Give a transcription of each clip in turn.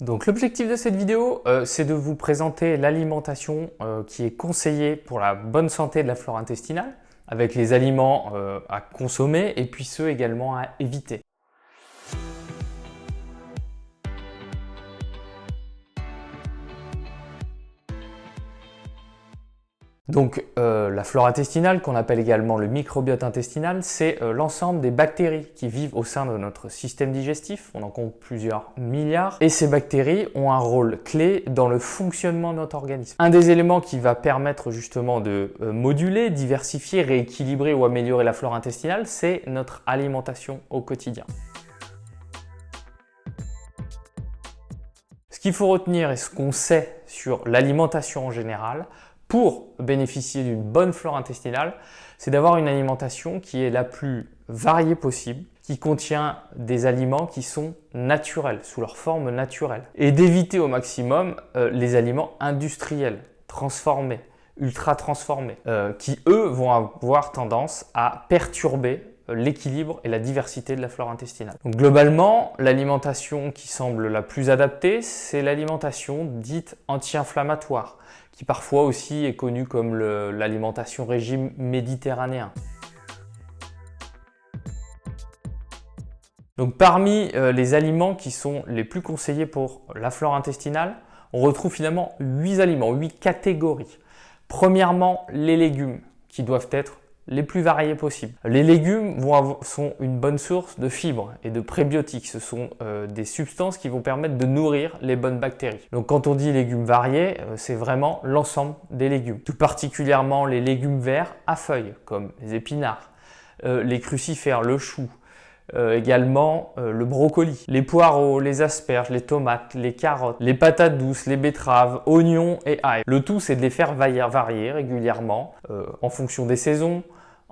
Donc l'objectif de cette vidéo, c'est de vous présenter l'alimentation qui est conseillée pour la bonne santé de la flore intestinale, avec les aliments à consommer et puis ceux également à éviter. Donc la flore intestinale, qu'on appelle également le microbiote intestinal, c'est l'ensemble des bactéries qui vivent au sein de notre système digestif. On en compte plusieurs milliards. Et ces bactéries ont un rôle clé dans le fonctionnement de notre organisme. Un des éléments qui va permettre justement de moduler, diversifier, rééquilibrer ou améliorer la flore intestinale, c'est notre alimentation au quotidien. Ce qu'il faut retenir et ce qu'on sait sur l'alimentation en général, pour bénéficier d'une bonne flore intestinale, c'est d'avoir une alimentation qui est la plus variée possible, qui contient des aliments qui sont naturels, sous leur forme naturelle, et d'éviter au maximum les aliments industriels, transformés, ultra transformés, qui eux vont avoir tendance à perturber l'équilibre et la diversité de la flore intestinale. Donc globalement, l'alimentation qui semble la plus adaptée, c'est l'alimentation dite anti-inflammatoire, qui parfois aussi est connue comme l'alimentation régime méditerranéen. Donc parmi les aliments qui sont les plus conseillés pour la flore intestinale, on retrouve finalement 8 aliments, 8 catégories. Premièrement, les légumes, qui doivent être les plus variés possibles. Les légumes sont une bonne source de fibres et de prébiotiques. Ce sont des substances qui vont permettre de nourrir les bonnes bactéries. Donc quand on dit légumes variés, c'est vraiment l'ensemble des légumes. Tout particulièrement les légumes verts à feuilles, comme les épinards, les crucifères, le chou, également le brocoli, les poireaux, les asperges, les tomates, les carottes, les patates douces, les betteraves, oignons et ail. Le tout, c'est de les faire varier régulièrement en fonction des saisons,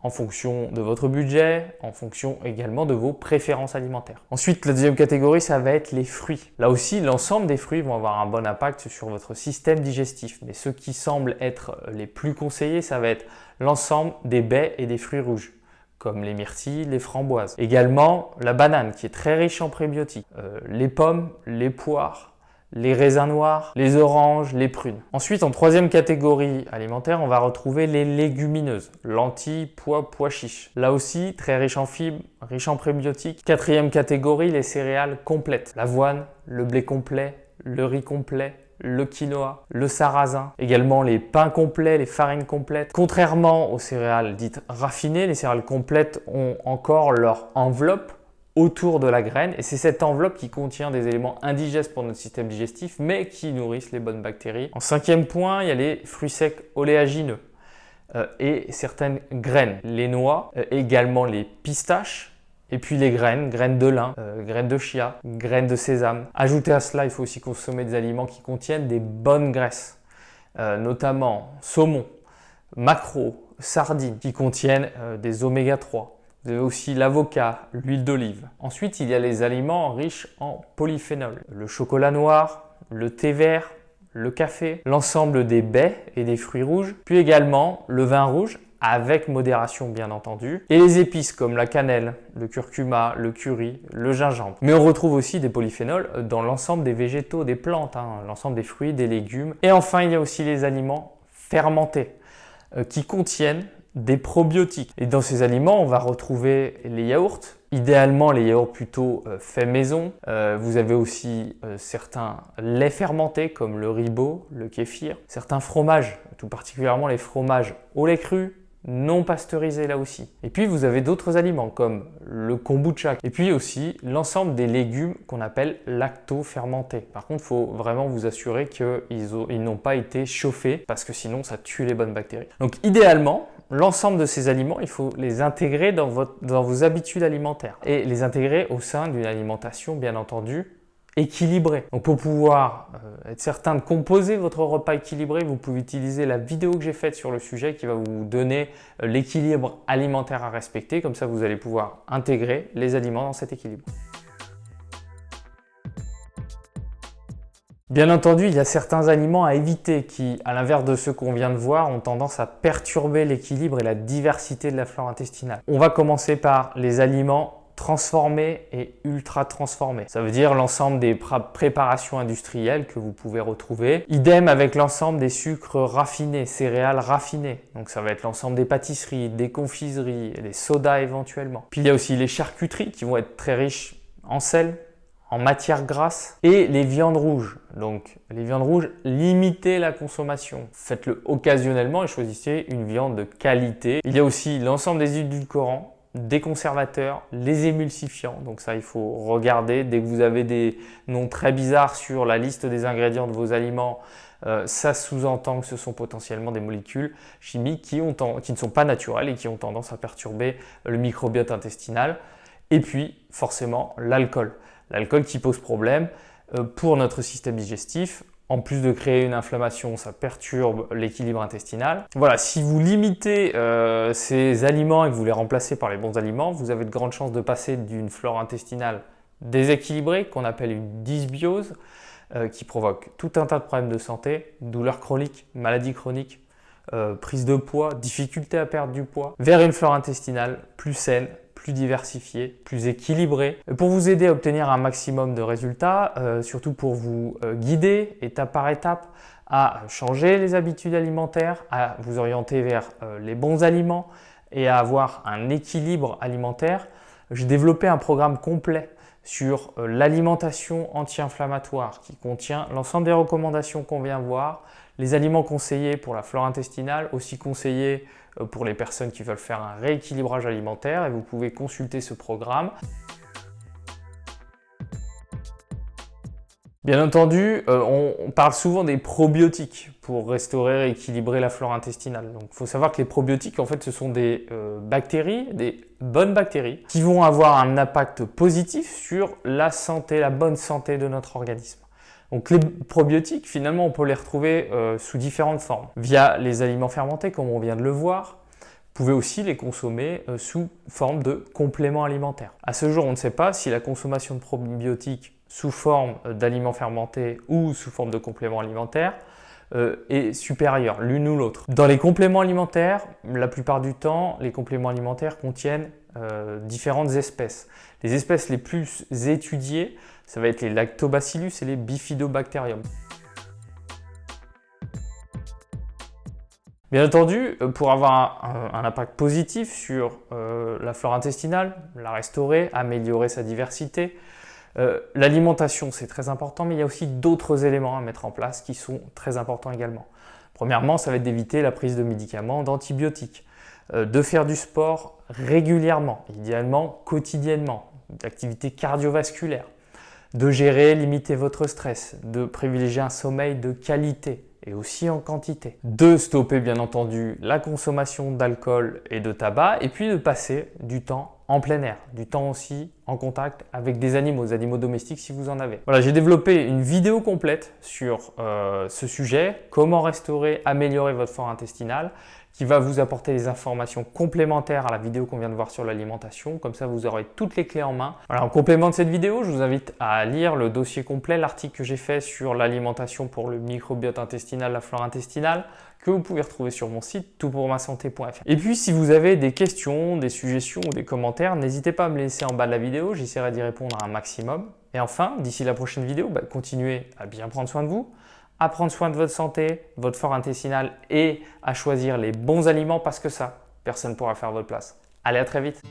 en fonction de votre budget, en fonction également de vos préférences alimentaires. Ensuite, la deuxième catégorie, ça va être les fruits. Là aussi, l'ensemble des fruits vont avoir un bon impact sur votre système digestif. Mais ceux qui semblent être les plus conseillés, ça va être l'ensemble des baies et des fruits rouges, comme les myrtilles, les framboises. Également, la banane, qui est très riche en prébiotiques. Les pommes, les poires, les raisins noirs, les oranges, les prunes. Ensuite, en troisième catégorie alimentaire, on va retrouver les légumineuses, lentilles, pois, pois chiches. Là aussi, très riche en fibres, riche en prébiotiques. Quatrième catégorie, les céréales complètes. L'avoine, le blé complet, le riz complet, le quinoa, le sarrasin, également les pains complets, les farines complètes. Contrairement aux céréales dites raffinées, les céréales complètes ont encore leur enveloppe autour de la graine et c'est cette enveloppe qui contient des éléments indigestes pour notre système digestif mais qui nourrissent les bonnes bactéries. En cinquième point, il y a les fruits secs oléagineux et certaines graines, les noix, également les pistaches, et puis les graines de lin, graines de chia, graines de sésame. Ajoutez à cela, il faut aussi consommer des aliments qui contiennent des bonnes graisses, notamment saumon, maquereau, sardines, qui contiennent des oméga 3. Vous avez aussi l'avocat, l'huile d'olive. Ensuite, il y a les aliments riches en polyphénol. Le chocolat noir, le thé vert, le café, l'ensemble des baies et des fruits rouges, puis également le vin rouge, avec modération bien entendu, et les épices comme la cannelle, le curcuma, le curry, le gingembre. Mais on retrouve aussi des polyphénols dans l'ensemble des végétaux, des plantes, l'ensemble des fruits, des légumes. Et enfin, il y a aussi les aliments fermentés qui contiennent des probiotiques. Et dans ces aliments, on va retrouver les yaourts, idéalement les yaourts plutôt faits maison. Vous avez aussi certains laits fermentés comme le ribot, le kéfir, certains fromages, tout particulièrement les fromages au lait cru, non pasteurisés là aussi. Et puis vous avez d'autres aliments comme le kombucha et puis aussi l'ensemble des légumes qu'on appelle lacto-fermentés. Par contre, il faut vraiment vous assurer qu'ils n'ont pas été chauffés parce que sinon ça tue les bonnes bactéries. Donc idéalement, l'ensemble de ces aliments, il faut les intégrer dans vos habitudes alimentaires et les intégrer au sein d'une alimentation bien entendu équilibré. Donc pour pouvoir être certain de composer votre repas équilibré, vous pouvez utiliser la vidéo que j'ai faite sur le sujet qui va vous donner l'équilibre alimentaire à respecter. Comme ça, vous allez pouvoir intégrer les aliments dans cet équilibre. Bien entendu, il y a certains aliments à éviter qui, à l'inverse de ceux qu'on vient de voir, ont tendance à perturber l'équilibre et la diversité de la flore intestinale. On va commencer par les aliments transformés et ultra transformés. Ça veut dire l'ensemble des préparations industrielles que vous pouvez retrouver. Idem avec l'ensemble des sucres raffinés, céréales raffinées. Donc ça va être l'ensemble des pâtisseries, des confiseries, des sodas éventuellement. Puis il y a aussi les charcuteries qui vont être très riches en sel, en matière grasse et les viandes rouges. Donc les viandes rouges, limitez la consommation. Faites-le occasionnellement et choisissez une viande de qualité. Il y a aussi l'ensemble des édulcorants, des conservateurs, les émulsifiants. Donc ça, il faut regarder. Dès que vous avez des noms très bizarres sur la liste des ingrédients de vos aliments, ça sous-entend que ce sont potentiellement des molécules chimiques qui ne sont pas naturelles et qui ont tendance à perturber le microbiote intestinal. Et puis, forcément, l'alcool. L'alcool qui pose problème pour notre système digestif. En plus de créer une inflammation, ça perturbe l'équilibre intestinal. Voilà, si vous limitez ces aliments et que vous les remplacez par les bons aliments, vous avez de grandes chances de passer d'une flore intestinale déséquilibrée, qu'on appelle une dysbiose, qui provoque tout un tas de problèmes de santé, douleurs chroniques, maladies chroniques, prise de poids, difficulté à perdre du poids, vers une flore intestinale plus saine, plus diversifié, plus équilibré. Pour vous aider à obtenir un maximum de résultats, surtout pour vous guider étape par étape à changer les habitudes alimentaires, à vous orienter vers les bons aliments et à avoir un équilibre alimentaire, j'ai développé un programme complet sur l'alimentation anti-inflammatoire qui contient l'ensemble des recommandations qu'on vient voir, les aliments conseillés pour la flore intestinale, aussi conseillés pour les personnes qui veulent faire un rééquilibrage alimentaire, et vous pouvez consulter ce programme. Bien entendu, on parle souvent des probiotiques pour restaurer et équilibrer la flore intestinale. Donc, il faut savoir que les probiotiques, en fait, ce sont des bactéries, des bonnes bactéries, qui vont avoir un impact positif sur la santé, la bonne santé de notre organisme. Donc les probiotiques, finalement, on peut les retrouver sous différentes formes. Via les aliments fermentés, comme on vient de le voir. Vous pouvez aussi les consommer sous forme de compléments alimentaires. À ce jour, on ne sait pas si la consommation de probiotiques sous forme d'aliments fermentés ou sous forme de compléments alimentaires est supérieure, l'une ou l'autre. Dans les compléments alimentaires, la plupart du temps, les compléments alimentaires contiennent différentes espèces. Les espèces les plus étudiées, ça va être les lactobacillus et les bifidobacterium. Bien entendu, pour avoir un impact positif sur la flore intestinale, la restaurer, améliorer sa diversité, l'alimentation c'est très important, mais il y a aussi d'autres éléments à mettre en place qui sont très importants également. Premièrement, ça va être d'éviter la prise de médicaments, d'antibiotiques, de faire du sport régulièrement, idéalement quotidiennement, d'activités cardiovasculaires, de gérer, limiter votre stress, de privilégier un sommeil de qualité et aussi en quantité, de stopper bien entendu la consommation d'alcool et de tabac et puis de passer du temps en plein air, du temps aussi en contact avec des animaux domestiques si vous en avez. Voilà, j'ai développé une vidéo complète sur ce sujet, comment restaurer, améliorer votre flore intestinale, qui va vous apporter des informations complémentaires à la vidéo qu'on vient de voir sur l'alimentation. Comme ça, vous aurez toutes les clés en main. Voilà, en complément de cette vidéo, je vous invite à lire le dossier complet, l'article que j'ai fait sur l'alimentation pour le microbiote intestinal, la flore intestinale, que vous pouvez retrouver sur mon site toutpourmasanté.fr. Et puis, si vous avez des questions, des suggestions ou des commentaires, n'hésitez pas à me les laisser en bas de la vidéo. J'essaierai d'y répondre un maximum. Et enfin, d'ici la prochaine vidéo, continuez à bien prendre soin de vous, à prendre soin de votre santé, votre flore intestinale et à choisir les bons aliments parce que ça, personne ne pourra faire votre place. Allez, à très vite!